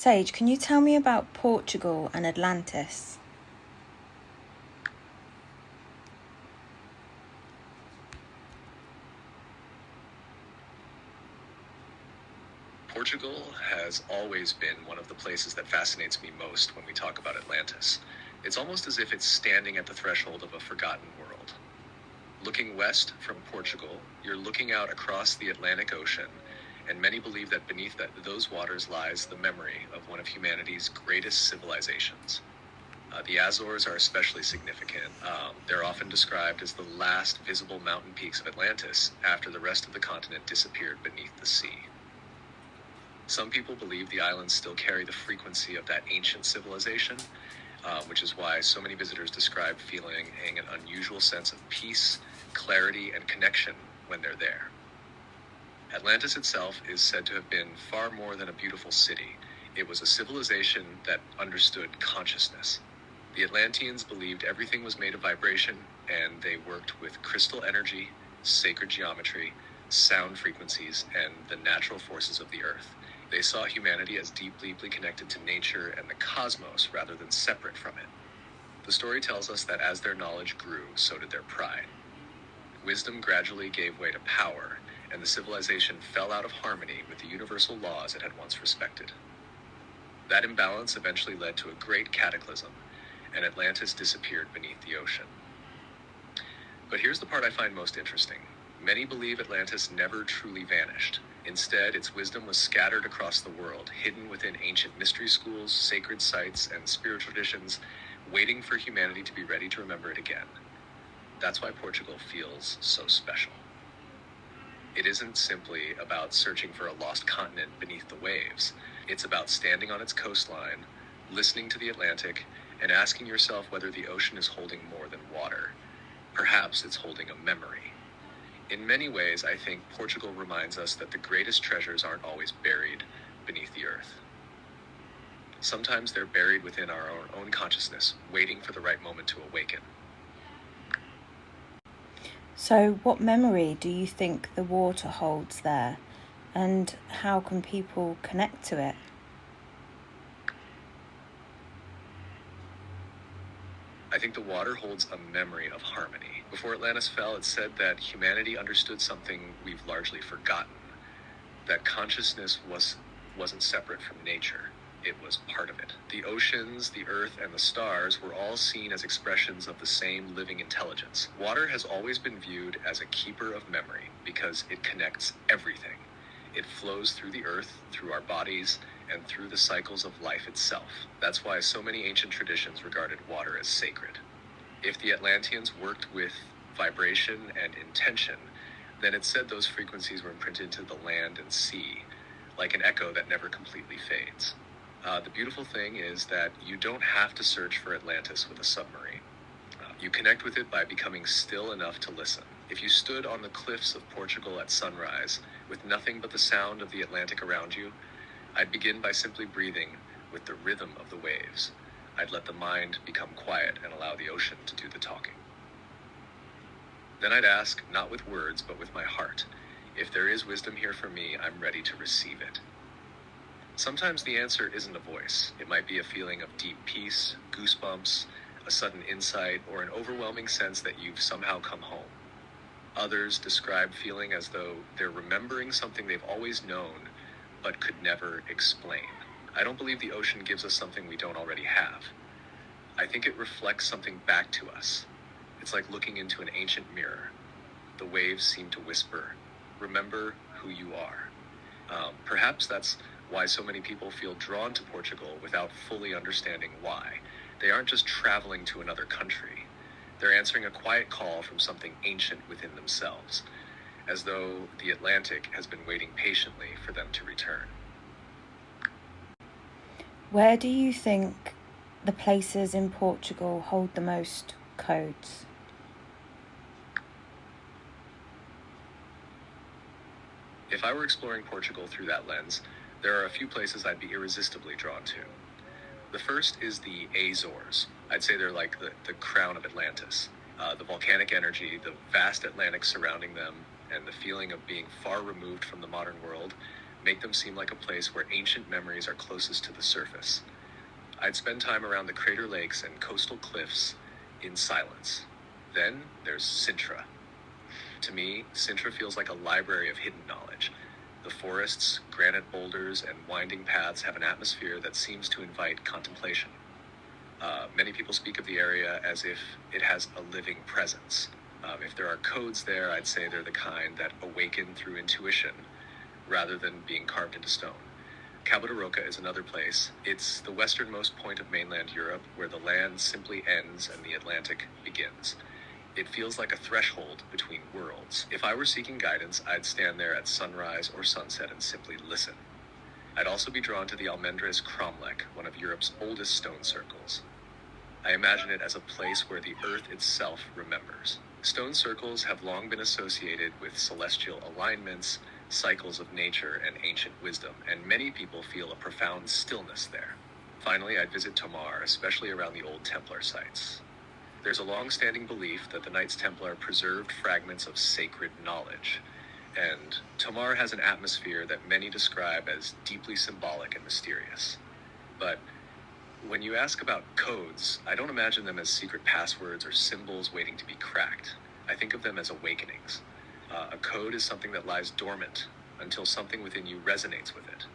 Sage, can you tell me about Portugal and Atlantis? Portugal has always been one of the places that fascinates me most when we talk about Atlantis. It's almost as if it's standing at the threshold of a forgotten world. Looking west from Portugal, you're looking out across the Atlantic Ocean, and many believe that beneath those waters lies the memory of one of humanity's greatest civilizations. The Azores are especially significant. They're often described as the last visible mountain peaks of Atlantis after the rest of the continent disappeared beneath the sea. Some people believe the islands still carry the frequency of that ancient civilization, which is why so many visitors describe feeling an unusual sense of peace, clarity, and connection when they're there. Atlantis itself is said to have been far more than a beautiful city. It was a civilization that understood consciousness. The Atlanteans believed everything was made of vibration, and they worked with crystal energy, sacred geometry, sound frequencies, and the natural forces of the earth. They saw humanity as deeply connected to nature and the cosmos rather than separate from it. The story tells us that as their knowledge grew, so did their pride. Wisdom gradually gave way to power, and the civilization fell out of harmony with the universal laws it had once respected. That imbalance eventually led to a great cataclysm, and Atlantis disappeared beneath the ocean. But here's the part I find most interesting. Many believe Atlantis never truly vanished. Instead, its wisdom was scattered across the world, hidden within ancient mystery schools, sacred sites, and spiritual traditions, waiting for humanity to be ready to remember it again. That's why Portugal feels so special. It isn't simply about searching for a lost continent beneath the waves. It's about standing on its coastline, listening to the Atlantic, and asking yourself whether the ocean is holding more than water. Perhaps it's holding a memory. In many ways, I think Portugal reminds us that the greatest treasures aren't always buried beneath the earth. Sometimes they're buried within our own consciousness, waiting for the right moment to awaken. So, what memory do you think the water holds there, and how can people connect to it? I think the water holds a memory of harmony. Before Atlantis fell, it's said that humanity understood something we've largely forgotten, that consciousness wasn't separate from nature. It was part of it. The oceans, the earth, and the stars were all seen as expressions of the same living intelligence. Water has always been viewed as a keeper of memory because it connects everything. It flows through the earth, through our bodies, and through the cycles of life itself. That's why so many ancient traditions regarded water as sacred. If the Atlanteans worked with vibration and intention, then it's said those frequencies were imprinted into the land and sea, like an echo that never completely fades. The beautiful thing is that you don't have to search for Atlantis with a submarine. You connect with it by becoming still enough to listen. If you stood on the cliffs of Portugal at sunrise, with nothing but the sound of the Atlantic around you, I'd begin by simply breathing with the rhythm of the waves. I'd let the mind become quiet and allow the ocean to do the talking. Then I'd ask, not with words, but with my heart, if there is wisdom here for me, I'm ready to receive it. Sometimes the answer isn't a voice. It might be a feeling of deep peace, goosebumps, a sudden insight, or an overwhelming sense that you've somehow come home. Others describe feeling as though they're remembering something they've always known, but could never explain. I don't believe the ocean gives us something we don't already have. I think it reflects something back to us. It's like looking into an ancient mirror. The waves seem to whisper, remember who you are. Perhaps that's why so many people feel drawn to Portugal without fully understanding why. They aren't just traveling to another country. They're answering a quiet call from something ancient within themselves, as though the Atlantic has been waiting patiently for them to return. Where do you think the places in Portugal hold the most codes? If I were exploring Portugal through that lens, there are a few places I'd be irresistibly drawn to. The first is the Azores. I'd say they're like the crown of Atlantis. The volcanic energy, the vast Atlantic surrounding them, and the feeling of being far removed from the modern world make them seem like a place where ancient memories are closest to the surface. I'd spend time around the crater lakes and coastal cliffs in silence. Then there's Sintra. To me, Sintra feels like a library of hidden knowledge. The forests, granite boulders, and winding paths have an atmosphere that seems to invite contemplation. Many people speak of the area as if it has a living presence. If there are codes there, I'd say they're the kind that awaken through intuition rather than being carved into stone. Cabo de Roca is another place. It's the westernmost point of mainland Europe where the land simply ends and the Atlantic begins. It feels like a threshold between worlds. If I were seeking guidance, I'd stand there at sunrise or sunset and simply listen. I'd also be drawn to the Almendres Cromlech, one of Europe's oldest stone circles. I imagine it as a place where the earth itself remembers. Stone circles have long been associated with celestial alignments, cycles of nature, and ancient wisdom, and many people feel a profound stillness there. Finally, I'd visit Tomar, especially around the old Templar sites. There's a long-standing belief that the Knights Templar preserved fragments of sacred knowledge, and Tomar has an atmosphere that many describe as deeply symbolic and mysterious. But when you ask about codes, I don't imagine them as secret passwords or symbols waiting to be cracked. I think of them as awakenings. A code is something that lies dormant until something within you resonates with it.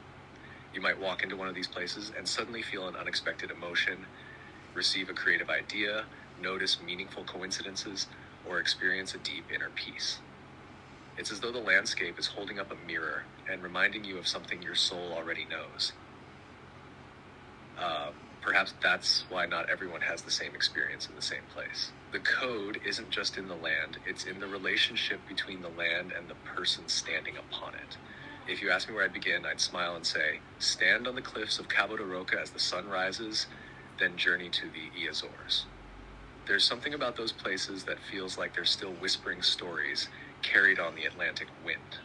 You might walk into one of these places and suddenly feel an unexpected emotion, receive a creative idea, notice meaningful coincidences, or experience a deep inner peace. It's as though the landscape is holding up a mirror and reminding you of something your soul already knows. Perhaps that's why not everyone has the same experience in the same place. The code isn't just in the land, it's in the relationship between the land and the person standing upon it. If you ask me where I'd begin, I'd smile and say, stand on the cliffs of Cabo de Roca as the sun rises, then journey to the Azores. There's something about those places that feels like they're still whispering stories carried on the Atlantic wind.